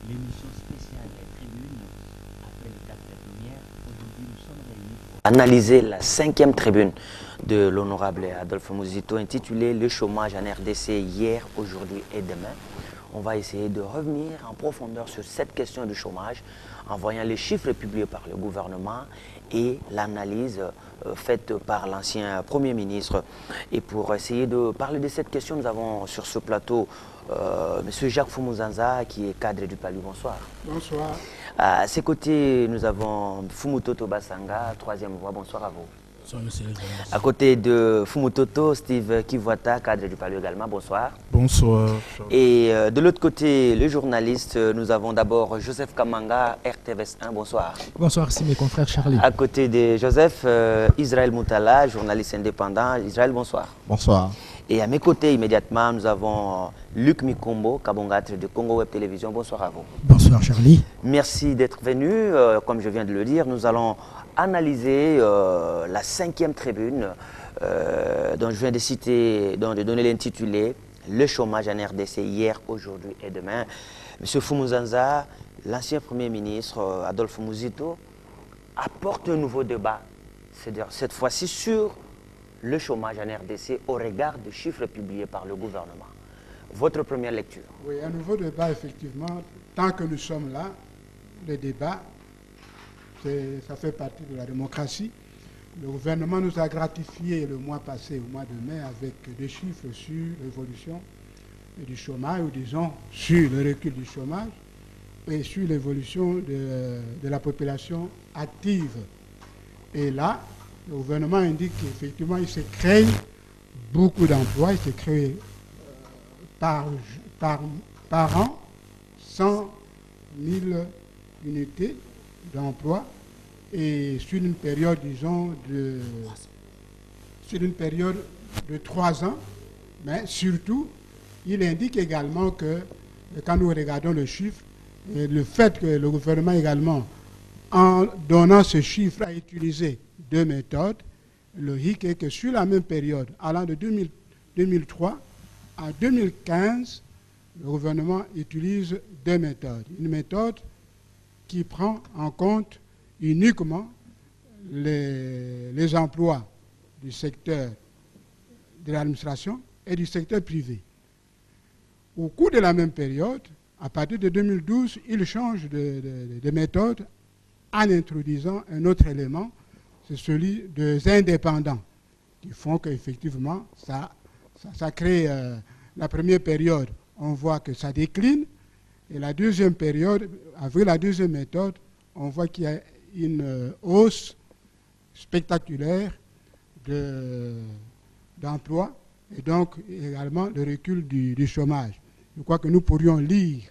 l'émission spéciale des tribunes après les 4 premières. Aujourd'hui, nous sommes réunis pour analyser la 5e tribune de l'honorable Adolphe Muzito intitulée Le chômage en RDC hier, aujourd'hui et demain. On va essayer de revenir en profondeur sur cette question du chômage en voyant les chiffres publiés par le gouvernement et l'analyse faite par l'ancien Premier ministre. Et pour essayer de parler de cette question, nous avons sur ce plateau M. Jacques Fumuzanza, qui est cadre du PALU. Bonsoir. Bonsoir. À ses côtés, nous avons Fumutoto Basanga, troisième voix. Bonsoir à vous. Bonsoir, monsieur. À côté de Fumutoto, Steve Kivwata, cadre du PALU également. Bonsoir. Bonsoir. Et de l'autre côté, le journaliste, nous avons d'abord Joseph Kamanga, RTVS 1. Bonsoir. Bonsoir, c'est mes confrères Charlie. À côté de Joseph, Israël Moutala, journaliste indépendant. Israël, bonsoir. Bonsoir. Et à mes côtés, immédiatement, nous avons Luc Mikombo, Kabongatre de Congo Web Télévision. Bonsoir à vous. Bonsoir, Charlie. Merci d'être venu. Comme je viens de le dire, nous allons analyser la 5e tribune dont je viens de citer, dont de donner l'intitulé Le chômage en RDC hier, aujourd'hui et demain. Monsieur Fumuzanza, l'ancien Premier ministre Adolphe Muzito, apporte un nouveau débat, c'est-à-dire cette fois-ci sur le chômage en RDC au regard des chiffres publiés par le gouvernement. Votre première lecture? Oui, un nouveau débat, effectivement. Tant que nous sommes là, le débat, ça fait partie de la démocratie. Le gouvernement nous a gratifié le mois passé, au mois de mai, avec des chiffres sur l'évolution du chômage, ou disons sur le recul du chômage et sur l'évolution de la population active. Et là, le gouvernement indique qu'effectivement, il s'est créé beaucoup d'emplois, il s'est créé par an 100 000 unités d'emploi et sur une période, disons, de 3 ans. Mais surtout, il indique également que, quand nous regardons le chiffre, et le fait que le gouvernement également, en donnant ce chiffre, a utilisé 2 méthodes. Le hic est que sur la même période, allant de 2003 à 2015, le gouvernement utilise 2 méthodes. Une méthode qui prend en compte uniquement les emplois du secteur de l'administration et du secteur privé. Au cours de la même période, à partir de 2012, il change de méthode en introduisant un autre élément, c'est celui des indépendants, qui font qu'effectivement, ça crée la première période, on voit que ça décline, et la deuxième période, avec la deuxième méthode, on voit qu'il y a une hausse spectaculaire d'emploi, et donc également le recul du chômage. Je crois que nous pourrions lire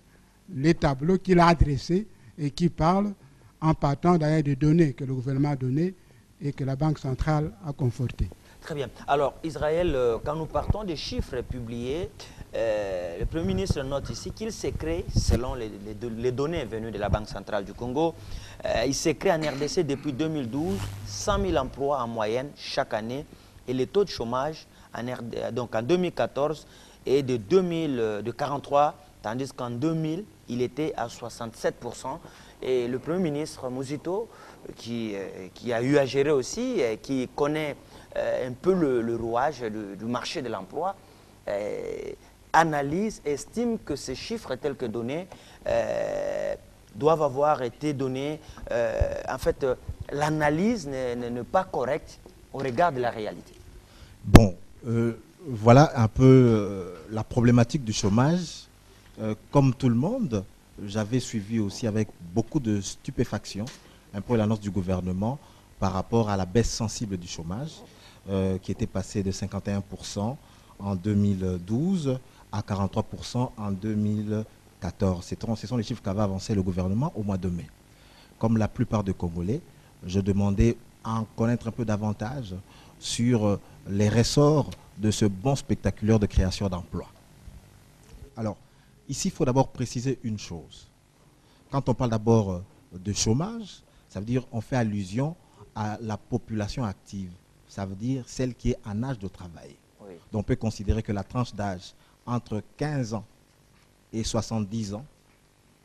les tableaux qu'il a adressés et qui parlent en partant d'ailleurs des données que le gouvernement a données et que la Banque centrale a confortées. Très bien. Alors, Israël, quand nous partons des chiffres publiés, le Premier ministre note ici qu'il s'est créé, selon les données venues de la Banque centrale du Congo, il s'est créé en RDC depuis 2012 100 000 emplois en moyenne chaque année et le taux de chômage donc en 2014 est de 43, tandis qu'en 2000, il était à 67%. Et le Premier ministre Muzito, qui a eu à gérer aussi, qui connaît un peu le rouage du marché de l'emploi, analyse, estime que ces chiffres tels que donnés doivent avoir été donnés. En fait, l'analyse n'est pas correcte au regard de la réalité. Bon, voilà un peu la problématique du chômage. Comme tout le monde, j'avais suivi aussi avec beaucoup de stupéfaction un peu l'annonce du gouvernement par rapport à la baisse sensible du chômage qui était passé de 51% en 2012 à 43% en 2014. Ce sont les chiffres qu'avait avancé le gouvernement au mois de mai. Comme la plupart des Congolais, je demandais à en connaître un peu davantage sur les ressorts de ce bond spectaculaire de création d'emplois. Alors, ici, il faut d'abord préciser une chose. Quand on parle d'abord de chômage, ça veut dire qu'on fait allusion à la population active. Ça veut dire celle qui est en âge de travail. Oui. Donc on peut considérer que la tranche d'âge entre 15 ans et 70 ans,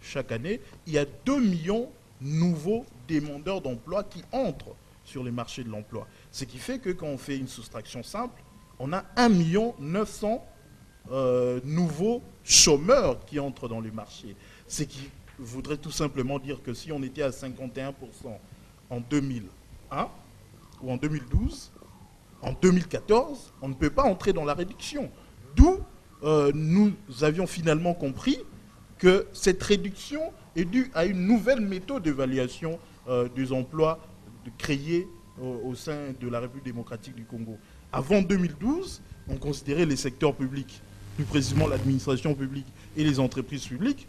chaque année, il y a 2 millions nouveaux demandeurs d'emploi qui entrent sur les marchés de l'emploi. Ce qui fait que quand on fait une soustraction simple, on a 1 900 000 nouveaux chômeurs qui entrent dans les marchés. Ce qui voudrait tout simplement dire que si on était à 51% en 2001 ou en 2012, en 2014, on ne peut pas entrer dans la réduction. D'où nous avions finalement compris que cette réduction est due à une nouvelle méthode d'évaluation des emplois créés au sein de la République démocratique du Congo. Avant 2012, on considérait les secteurs publics, plus précisément l'administration publique et les entreprises publiques,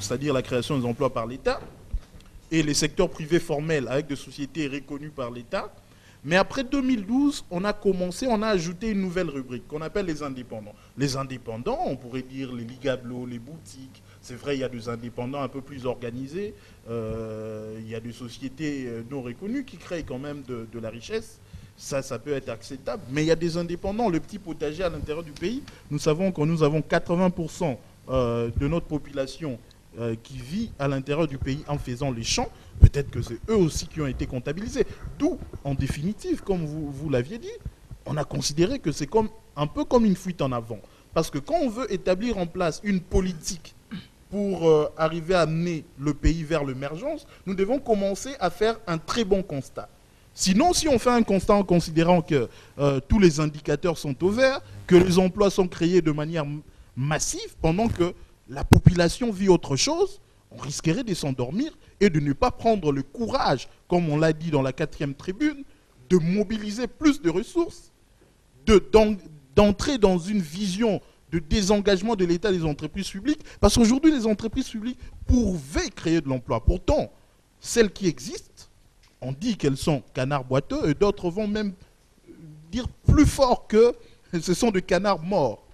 c'est-à-dire la création des emplois par l'État, et les secteurs privés formels avec des sociétés reconnues par l'État. Mais après 2012, on a ajouté une nouvelle rubrique qu'on appelle les indépendants. Les indépendants, on pourrait dire les ligablos, les boutiques. C'est vrai, il y a des indépendants un peu plus organisés. Il y a des sociétés non reconnues qui créent quand même de la richesse. Ça peut être acceptable. Mais il y a des indépendants, le petit potager à l'intérieur du pays. Nous savons que nous avons 80% de notre population qui vit à l'intérieur du pays en faisant les champs. Peut-être que c'est eux aussi qui ont été comptabilisés. D'où, en définitive, comme vous l'aviez dit, on a considéré que c'est un peu comme une fuite en avant. Parce que quand on veut établir en place une politique pour arriver à amener le pays vers l'émergence, nous devons commencer à faire un très bon constat. Sinon, si on fait un constat en considérant que tous les indicateurs sont au vert, que les emplois sont créés de manière massive, pendant que la population vit autre chose, on risquerait de s'endormir et de ne pas prendre le courage, comme on l'a dit dans la 4e tribune, de mobiliser plus de ressources, d'entrer dans une vision de désengagement de l'État des entreprises publiques, parce qu'aujourd'hui, les entreprises publiques pouvaient créer de l'emploi. Pourtant, celles qui existent, on dit qu'elles sont canards boiteux, et d'autres vont même dire plus fort que ce sont des canards morts.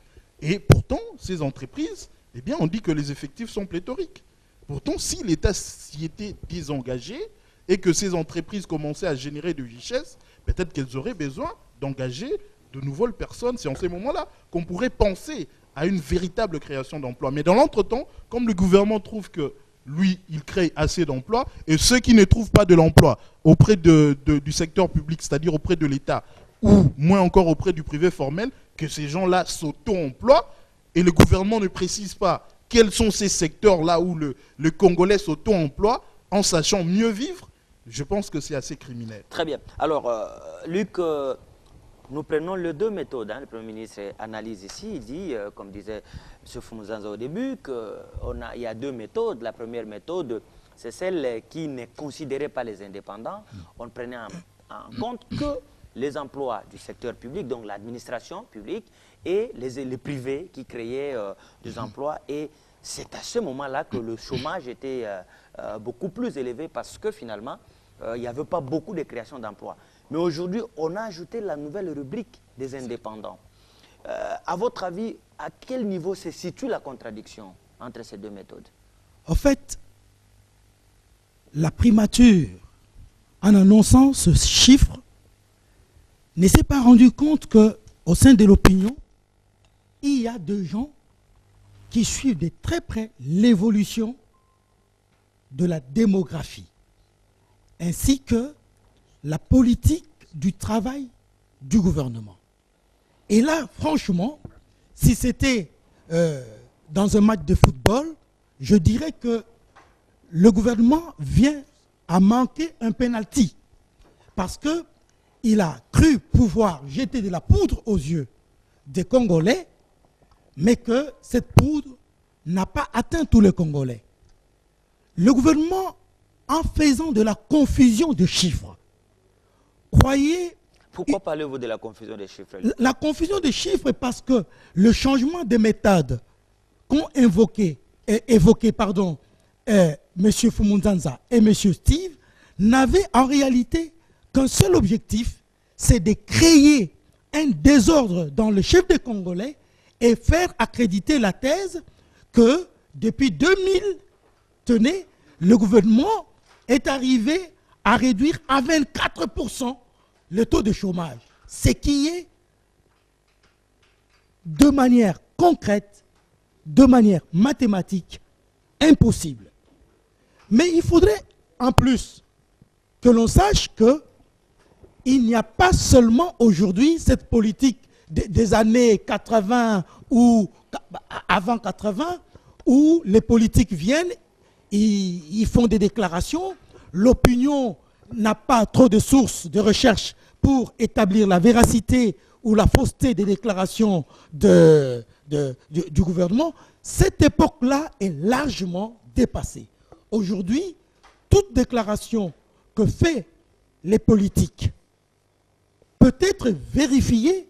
Et pourtant, ces entreprises, eh bien, on dit que les effectifs sont pléthoriques. Pourtant, si l'État s'y était désengagé et que ces entreprises commençaient à générer de richesses, peut-être qu'elles auraient besoin d'engager de nouvelles personnes. C'est en ces moments-là qu'on pourrait penser à une véritable création d'emplois. Mais dans l'entretemps, comme le gouvernement trouve que lui, il crée assez d'emplois, et ceux qui ne trouvent pas de l'emploi auprès du secteur public, c'est-à-dire auprès de l'État, ou moins encore auprès du privé formel, que ces gens-là s'auto-emploient, et le gouvernement ne précise pas quels sont ces secteurs-là où le Congolais s'auto-emploie, en sachant mieux vivre, je pense que c'est assez criminel. Très bien. Alors, Luc, nous prenons les deux méthodes. Le Premier ministre analyse ici, il dit, comme disait M. Fumuzanza au début, qu'il y a deux méthodes. La première méthode, c'est celle qui ne considérait pas les indépendants. On prenait en compte que les emplois du secteur public, donc l'administration publique, et les privés qui créaient des emplois. Et c'est à ce moment-là que le chômage était beaucoup plus élevé parce que finalement, il n'y avait pas beaucoup de création d'emplois. Mais aujourd'hui, on a ajouté la nouvelle rubrique des indépendants. À votre avis, à quel niveau se situe la contradiction entre ces deux méthodes? En fait, la primature, en annonçant ce chiffre, ne s'est pas rendu compte qu'au sein de l'opinion, il y a des gens qui suivent de très près l'évolution de la démographie, ainsi que la politique du travail du gouvernement. Et là, franchement, si c'était dans un match de football, je dirais que le gouvernement vient à manquer un penalty. Parce qu'il a cru pouvoir jeter de la poudre aux yeux des Congolais, mais que cette poudre n'a pas atteint tous les Congolais. Le gouvernement, en faisant de la confusion de chiffres, croyez... Pourquoi parlez-vous de la confusion des chiffres? La confusion des chiffres est parce que le changement de méthode qu'ont évoqué M. Fumuzanza et M. Steve n'avaient en réalité qu'un seul objectif, c'est de créer un désordre dans le chef des Congolais et faire accréditer la thèse que depuis 2000, tenez, le gouvernement est arrivé à réduire à 24% le taux de chômage. Ce qui est, de manière concrète, de manière mathématique, impossible. Mais il faudrait en plus que l'on sache qu'il n'y a pas seulement aujourd'hui cette politique des années 80 ou avant 80 où les politiques viennent, ils font des déclarations, l'opinion n'a pas trop de sources de recherche pour établir la véracité ou la fausseté des déclarations du gouvernement. Cette époque-là est largement dépassée. Aujourd'hui, toute déclaration que fait les politiques peut être vérifiée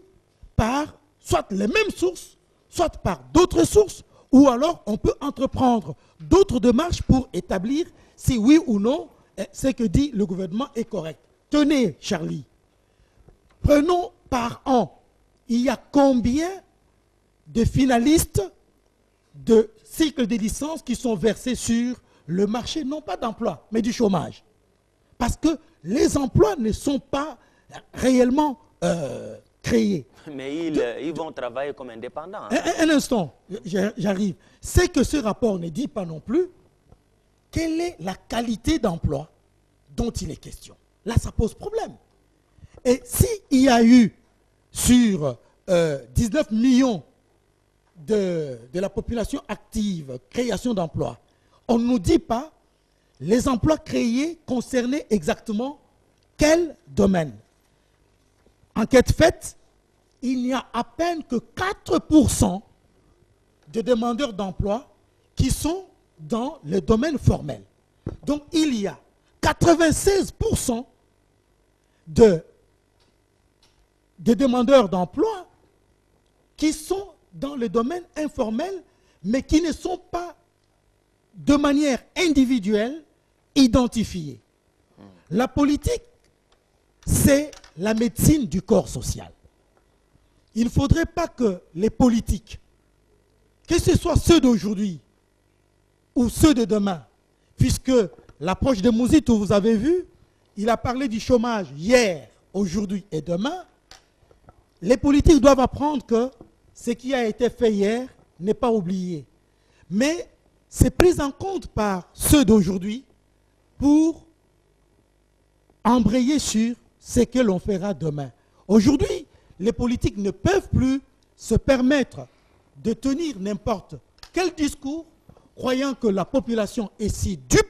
par soit les mêmes sources, soit par d'autres sources, ou alors on peut entreprendre d'autres démarches pour établir si oui ou non ce que dit le gouvernement est correct. Tenez, Charlie, prenons par an, il y a combien de finalistes de cycles de licence qui sont versés sur le marché, non pas d'emploi, mais du chômage. Parce que les emplois ne sont pas réellement créés. Mais ils vont travailler comme indépendants. Un instant, j'arrive. C'est que ce rapport ne dit pas non plus quelle est la qualité d'emploi dont il est question. Là, ça pose problème. Et s'il y a eu sur 19 millions de la population active, création d'emplois, on ne nous dit pas les emplois créés concernaient exactement quel domaine. Enquête faite, il n'y a à peine que 4% de demandeurs d'emploi qui sont dans le domaine formel. Donc il y a 96% de demandeurs d'emploi qui sont dans le domaine informel, mais qui ne sont pas de manière individuelle identifiés. La politique, c'est la médecine du corps social. Il ne faudrait pas que les politiques, que ce soit ceux d'aujourd'hui ou ceux de demain, puisque l'approche de Mouzito, vous avez vu, il a parlé du chômage hier, aujourd'hui et demain, les politiques doivent apprendre que ce qui a été fait hier n'est pas oublié. Mais c'est pris en compte par ceux d'aujourd'hui pour embrayer sur ce que l'on fera demain. Aujourd'hui, les politiques ne peuvent plus se permettre de tenir n'importe quel discours, croyant que la population est si dupe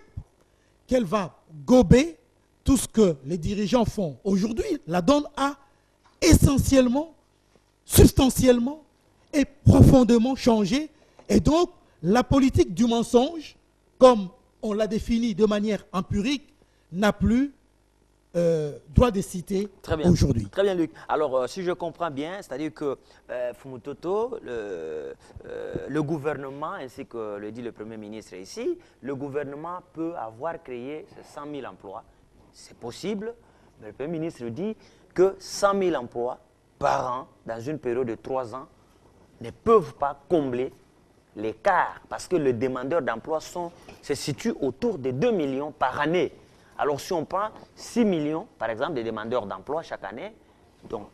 qu'elle va gober tout ce que les dirigeants font. Aujourd'hui, la donne a essentiellement, substantiellement et profondément changé. Et donc, la politique du mensonge, comme on l'a définie de manière empirique, n'a plus droit de citer aujourd'hui. Très bien, Luc. Alors, si je comprends bien, c'est-à-dire que Fumutoto, le gouvernement, ainsi que le dit le Premier ministre ici, le gouvernement peut avoir créé 100 000 emplois. C'est possible, mais le Premier ministre dit que 100 000 emplois par an, dans une période de 3 ans, ne peuvent pas combler l'écart, parce que les demandeurs d'emploi se situent autour de 2 millions par année. Alors si on prend 6 millions, par exemple, de demandeurs d'emploi chaque année, donc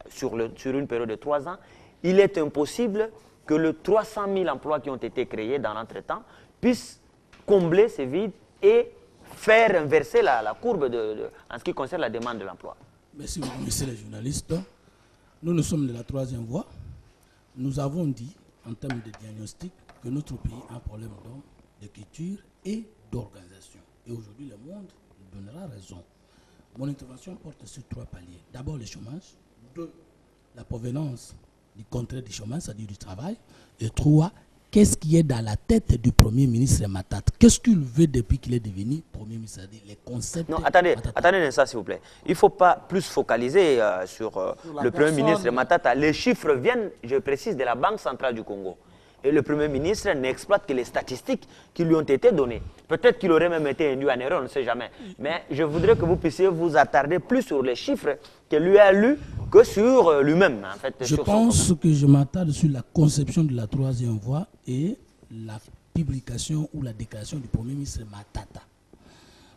sur une période de 3 ans, il est impossible que les 300 000 emplois qui ont été créés dans l'entretemps puissent combler ces vides et faire inverser la courbe en ce qui concerne la demande de l'emploi. Merci beaucoup, messieurs les journalistes. Nous sommes de la troisième voie. Nous avons dit, en termes de diagnostic, que notre pays a un problème d'écriture et d'organisation. Et aujourd'hui, le monde nous donnera raison. Mon intervention porte sur 3 paliers. D'abord, le chômage. 2, la provenance du contraire du chômage, c'est-à-dire du travail. Et 3, qu'est-ce qui est dans la tête du Premier ministre Matata? Qu'est-ce qu'il veut depuis qu'il est devenu Premier ministre? C'est-à-dire les concepts... Non, attendez un instant, s'il vous plaît. Il ne faut pas plus focaliser sur le Premier ministre Matata. Les chiffres viennent, je précise, de la Banque centrale du Congo. Et le Premier ministre n'exploite que les statistiques qui lui ont été données. Peut-être qu'il aurait même été induit en erreur, on ne sait jamais. Mais je voudrais que vous puissiez vous attarder plus sur les chiffres que lui a lus que sur lui-même. En fait, je pense que je m'attarde sur la conception de la troisième voie et la publication ou la déclaration du Premier ministre Matata.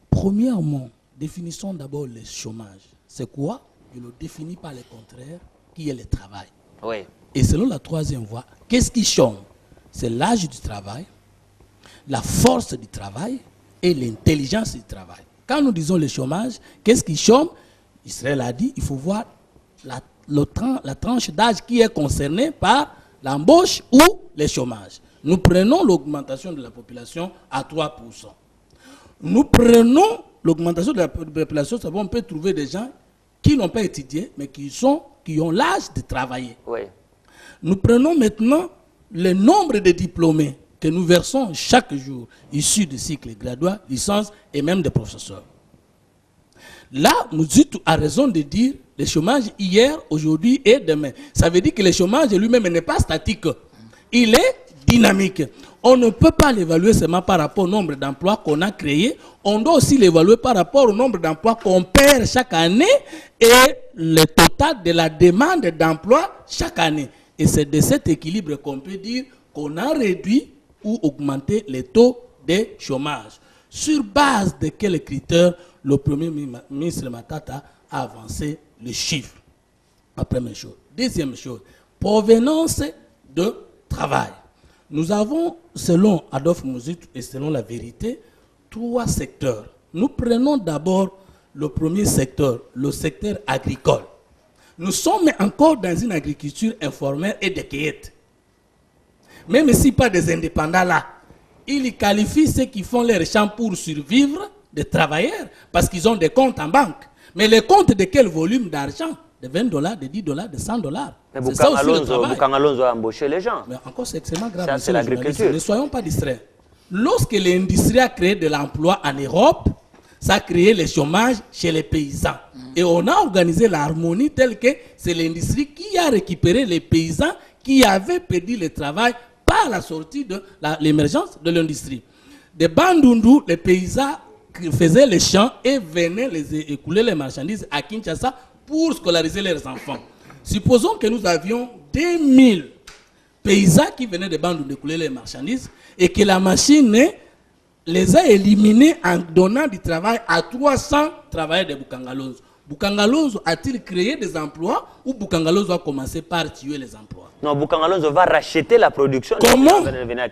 Premièrement, définissons d'abord le chômage. C'est quoi? Je le définis par le contraire, qui est le travail. Oui. Et selon la troisième voie, qu'est-ce qui chôme? C'est l'âge du travail, la force du travail et l'intelligence du travail. Quand nous disons le chômage, qu'est-ce qui chôme? Israël a dit, il faut voir la tranche d'âge qui est concernée par l'embauche ou le chômage. Nous prenons l'augmentation de la population à 3%. Nous prenons l'augmentation de la population, ça va, on peut trouver des gens qui n'ont pas étudié, mais qui ont l'âge de travailler. Oui. Nous prenons maintenant le nombre de diplômés que nous versons chaque jour, issus du cycle graduat, licence et même des professeurs. Là, Mouzit a raison de dire le chômage hier, aujourd'hui et demain. Ça veut dire que le chômage lui-même n'est pas statique. Il est dynamique. On ne peut pas l'évaluer seulement par rapport au nombre d'emplois qu'on a créés. On doit aussi l'évaluer par rapport au nombre d'emplois qu'on perd chaque année et le total de la demande d'emploi chaque année. Et c'est de cet équilibre qu'on peut dire qu'on a réduit ou augmenté les taux de chômage. Sur base de quels critères le Premier ministre Matata a avancé les chiffres? La première chose. Deuxième chose, provenance de travail. Nous avons, selon Adolphe Mouzit et selon la vérité, 3 secteurs. Nous prenons d'abord le premier secteur, le secteur agricole. Nous sommes encore dans une agriculture informelle et de cueillette. Même si pas des indépendants là, ils qualifient ceux qui font leurs champs pour survivre des travailleurs parce qu'ils ont des comptes en banque. Mais les comptes de quel volume d'argent? De 20 $, de 10 $, de 100 $. Mais Boukangalonzo a embauché les gens. Mais encore, c'est extrêmement grave. Ça, c'est l'agriculture. Ne soyons pas distraits. Lorsque l'industrie a créé de l'emploi en Europe, ça a créé le chômage chez les paysans. Et on a organisé l'harmonie telle que c'est l'industrie qui a récupéré les paysans qui avaient perdu le travail par la sortie de l'émergence de l'industrie. De Bandundu, les paysans faisaient les champs et venaient écouler les marchandises à Kinshasa pour scolariser leurs enfants. Supposons que nous avions 2000 paysans qui venaient de Bandundu écouler les marchandises et que la machine les a éliminés en donnant du travail à 300 travailleurs de Boukangalonzo. Boukangalonzo a-t-il créé des emplois ou Boukangalonzo a commencé par tuer les emplois? Non, Boukangalonzo va racheter la production.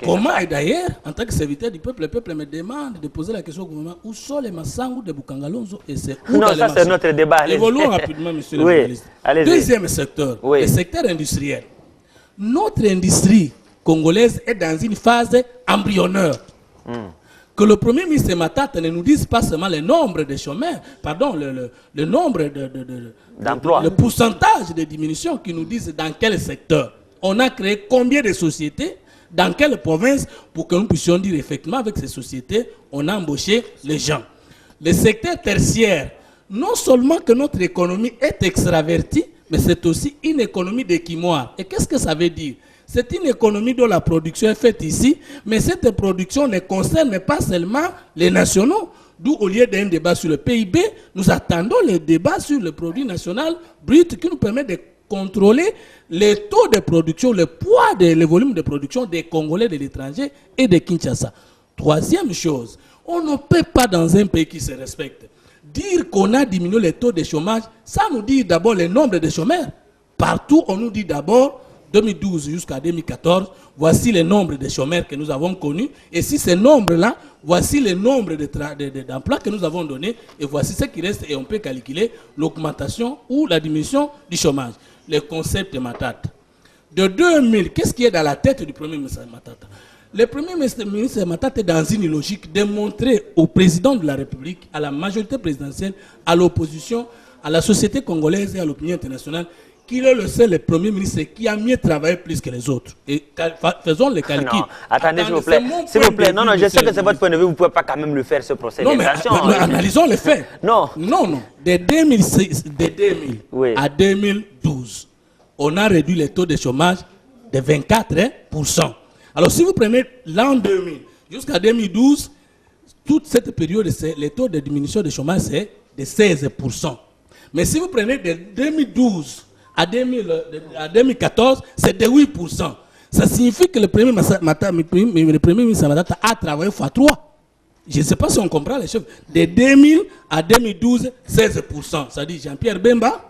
Comment et d'ailleurs, en tant que serviteur du peuple, le peuple me demande de poser la question au gouvernement, où sont les massangous de Boukangalonzo et c'est où? Non, ça c'est notre débat. Évoluons rapidement, monsieur le journaliste. Deuxième secteur, le secteur industriel. Notre industrie congolaise est dans une phase embryonnaire. Que le Premier ministre Matata ne nous dise pas seulement le nombre de chômeurs, pardon, le nombre d'emplois, le pourcentage de diminution, qui nous disent dans quel secteur. On a créé combien de sociétés, dans quelle province, pour que nous puissions dire effectivement avec ces sociétés, on a embauché les gens. Le secteur tertiaire, non seulement que notre économie est extravertie, mais c'est aussi une économie d'équimoire. Et qu'est-ce que ça veut dire? C'est une économie dont la production est faite ici, mais cette production ne concerne pas seulement les nationaux. D'où, au lieu d'un débat sur le PIB, nous attendons le débat sur le produit national brut qui nous permet de contrôler les taux de production, le poids le volume de production des Congolais de l'étranger et de Kinshasa. Troisième chose, on ne peut pas dans un pays qui se respecte dire qu'on a diminué les taux de chômage, ça nous dit d'abord le nombre de chômeurs. Partout, on nous dit d'abord 2012 jusqu'à 2014, voici le nombre de chômeurs que nous avons connus. Et si ce nombre-là, voici le nombre d'emplois que nous avons donnés. Et voici ce qui reste. Et on peut calculer l'augmentation ou la diminution du chômage. Le concept de Matata. De 2000, qu'est-ce qui est dans la tête du Premier ministre Matata? Le Premier ministre Matata est dans une logique de montrer au président de la République, à la majorité présidentielle, à l'opposition, à la société congolaise et à l'opinion internationale, qu'il est le seul Premier ministre qui a mieux travaillé plus que les autres. Et faisons le calcul. Non, attendez, s'il vous plaît. S'il vous plaît, non, je sais que c'est votre point de vue, vous ne pouvez pas quand même le faire, ce procès. Non, mais analysons les faits. Non. De 2000 à 2012, on a réduit les taux de chômage de 24%. Alors, si vous prenez l'an 2000 jusqu'à 2012, toute cette période, les taux de diminution de chômage, c'est de 16%. Mais si vous prenez de 2012 à 2014, c'est de 8%. Ça signifie que le Premier ministre Matata a travaillé x3. Je ne sais pas si on comprend les chiffres. De 2000 à 2012, 16%. Ça dit Jean-Pierre Bemba,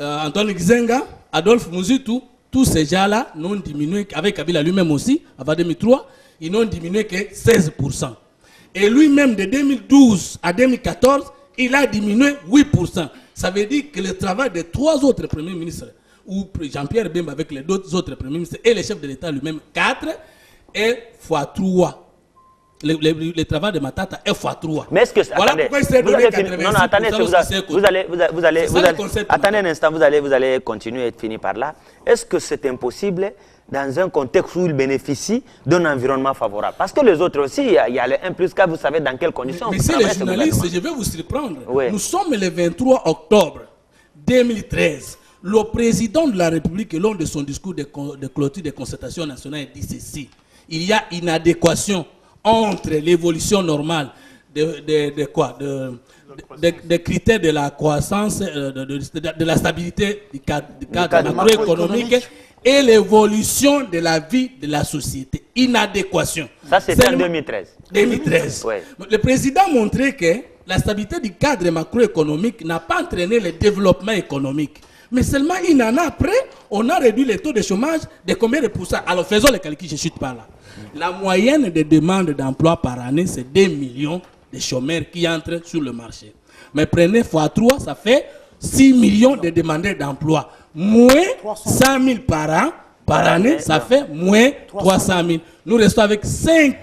Antoine Gizenga, Adolphe Mouzit, tous ces gens-là n'ont diminué, avec Kabila lui-même aussi, avant 2003, ils n'ont diminué que 16%. Et lui-même, de 2012 à 2014, il a diminué 8%. Ça veut dire que le travail des 3 autres premiers ministres, ou Jean-Pierre Bemba avec les 2 autres premiers ministres et le chef de l'État lui-même, 4, est x3. Le travail de Matata est x3. Mais est-ce que... Voilà attendez, pourquoi il s'est donné 86%. Non, attendez, attendez un instant, vous allez continuer et finir par là. Est-ce que c'est impossible dans un contexte où il bénéficie d'un environnement favorable? Parce que les autres aussi, il y a le 1+4, vous savez dans quelles conditions. Mais c'est les journalistes, je vais vous surprendre. Oui. Nous sommes le 23 octobre 2013. Le président de la République, lors de son discours de clôture de concertation nationale, dit ceci. Il y a inadéquation entre l'évolution normale des critères de la croissance, de la stabilité du cadre macroéconomique et l'évolution de la vie de la société. Inadéquation. Ça, c'était en 2013. 2013. Ouais. Le président a montré que la stabilité du cadre macroéconomique n'a pas entraîné le développement économique. Mais seulement une année après, on a réduit le taux de chômage de combien de pourcents? Alors faisons les calculs, je chute par là. La moyenne des demandes d'emploi par année, c'est 2 millions de chômeurs qui entrent sur le marché. Mais prenez x3, ça fait 6 millions de demandeurs d'emploi. Moins 100 000 par an, par année, ça fait moins 300 000. Nous restons avec 5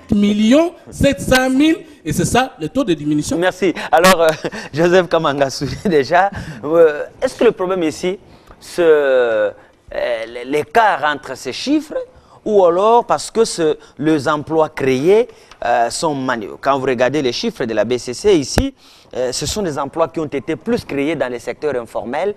700 000 et c'est ça le taux de diminution. Merci. Alors, Joseph Kamangassou, déjà, est-ce que le problème ici, c'est l'écart entre ces chiffres ou alors parce que les emplois créés sont quand vous regardez les chiffres de la BCC ici, ce sont des emplois qui ont été plus créés dans les secteurs informels,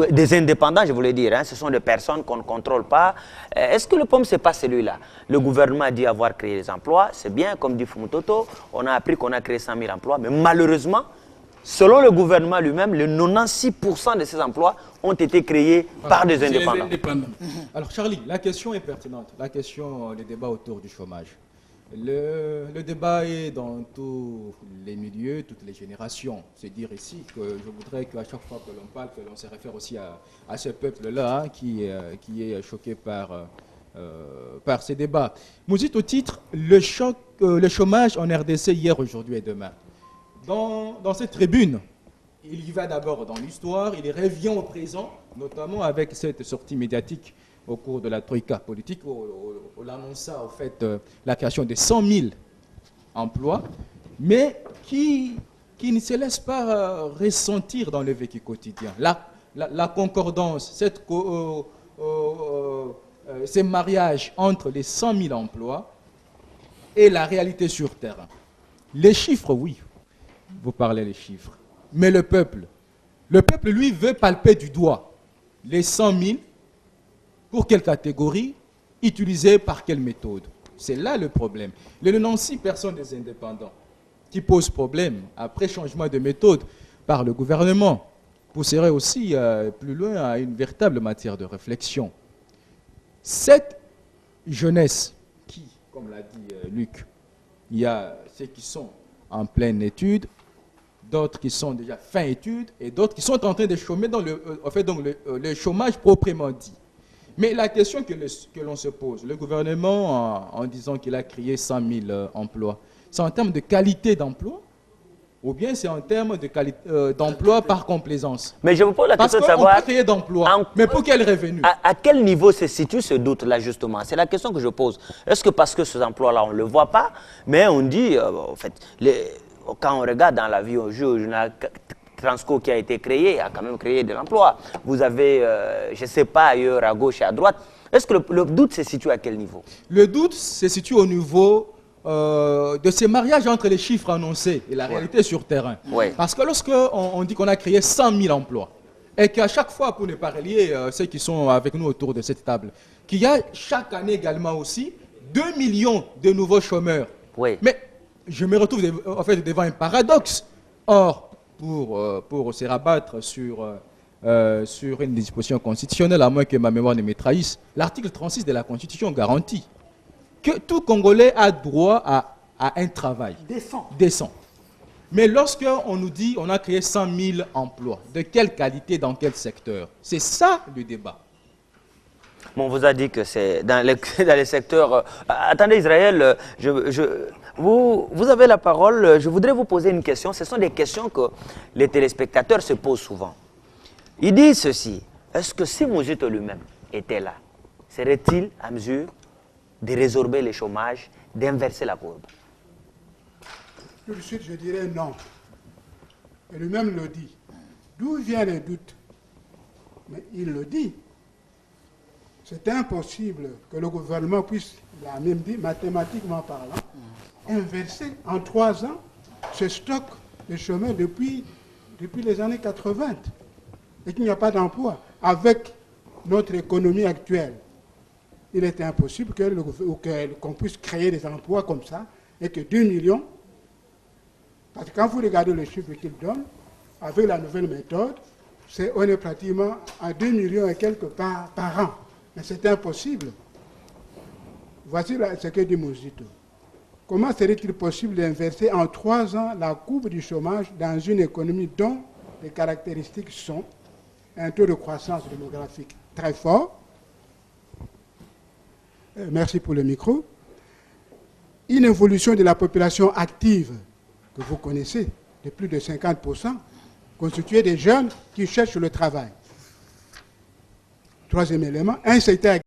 des indépendants, je voulais dire, ce sont des personnes qu'on ne contrôle pas. Est-ce que le problème, ce n'est pas celui-là? Le gouvernement a dit avoir créé des emplois, c'est bien, comme dit Fumutoto, on a appris qu'on a créé 100 000 emplois, mais malheureusement, selon le gouvernement lui-même, le 96% de ces emplois ont été créés par des indépendants. Alors Charlie, la question est pertinente, la question, le débat autour du chômage. Le débat est dans tous les milieux, toutes les générations. C'est dire ici que je voudrais qu'à chaque fois que l'on parle, que l'on se réfère aussi à ce peuple-là qui est choqué par ces débats. Vous dites au titre, le chômage en RDC hier, aujourd'hui et demain. Dans cette tribune, il y va d'abord dans l'histoire, il revient au présent, notamment avec cette sortie médiatique au cours de la troïka politique, où on annonça en fait la création de 100 000 emplois, mais qui ne se laisse pas ressentir dans le vécu quotidien. La concordance, ces mariages entre les 100 000 emplois et la réalité sur terrain. Les chiffres, oui, vous parlez des chiffres, mais le peuple, lui, veut palper du doigt les 100 000. Pour quelle catégorie? Utilisée par quelle méthode? C'est là le problème. Les 96% des indépendants qui posent problème après changement de méthode par le gouvernement pousserait aussi plus loin à une véritable matière de réflexion. Cette jeunesse qui, comme l'a dit Luc, il y a ceux qui sont en pleine étude, d'autres qui sont déjà fin études et d'autres qui sont en train de chômer dans le chômage proprement dit. Mais la question que l'on se pose, le gouvernement, en disant qu'il a créé 100 000 emplois, c'est en termes de qualité d'emploi ou bien c'est en termes d'emploi par complaisance? Mais je vous pose la question de savoir... Parce qu'on peut créer d'emplois, mais pour quel revenu? À quel niveau se situe ce doute-là, justement? C'est la question que je pose. Est-ce que parce que ces emplois-là, on ne le voit pas, mais on dit, en fait, quand on regarde dans la vie au journal... Transco qui a été créé, a quand même créé de l'emploi. Vous avez, je ne sais pas, ailleurs, à gauche et à droite. Est-ce que le doute se situe à quel niveau? Le doute se situe au niveau de ces mariages entre les chiffres annoncés et la réalité sur terrain. Ouais. Parce que lorsqu'on dit qu'on a créé 100 000 emplois, et qu'à chaque fois, pour ne pas relier ceux qui sont avec nous autour de cette table, qu'il y a chaque année également aussi 2 millions de nouveaux chômeurs. Ouais. Mais je me retrouve en fait devant un paradoxe. Or, pour se rabattre sur une disposition constitutionnelle, à moins que ma mémoire ne me trahisse, l'article 36 de la Constitution garantit que tout Congolais a droit à un travail décent. Mais lorsqu'on nous dit qu'on a créé 100 000 emplois, de quelle qualité, dans quel secteur? C'est ça le débat. On vous a dit que c'est dans les secteurs... attendez, Israël, vous avez la parole. Je voudrais vous poser une question. Ce sont des questions que les téléspectateurs se posent souvent. Ils disent ceci. Est-ce que si Mouzito lui-même était là, serait-il à mesure de résorber le chômage, d'inverser la courbe? Tout de suite, je dirais non. Et lui-même le dit. D'où vient le doute? Mais il le dit. C'est impossible que le gouvernement puisse, il a même dit, mathématiquement parlant, inverser en 3 ans ce stock de chômeurs depuis les années 80 et qu'il n'y a pas d'emploi. Avec notre économie actuelle, il est impossible qu'on puisse créer des emplois comme ça et que 2 millions, parce que quand vous regardez les chiffres qu'il donne, avec la nouvelle méthode, on est pratiquement à 2 millions et quelques par an. Mais c'est impossible. Voici ce que dit Mouzito. Comment serait-il possible d'inverser en 3 ans la courbe du chômage dans une économie dont les caractéristiques sont un taux de croissance démographique très fort, merci pour le micro, une évolution de la population active que vous connaissez, de plus de 50%, constituée des jeunes qui cherchent le travail. Troisième élément, un secteur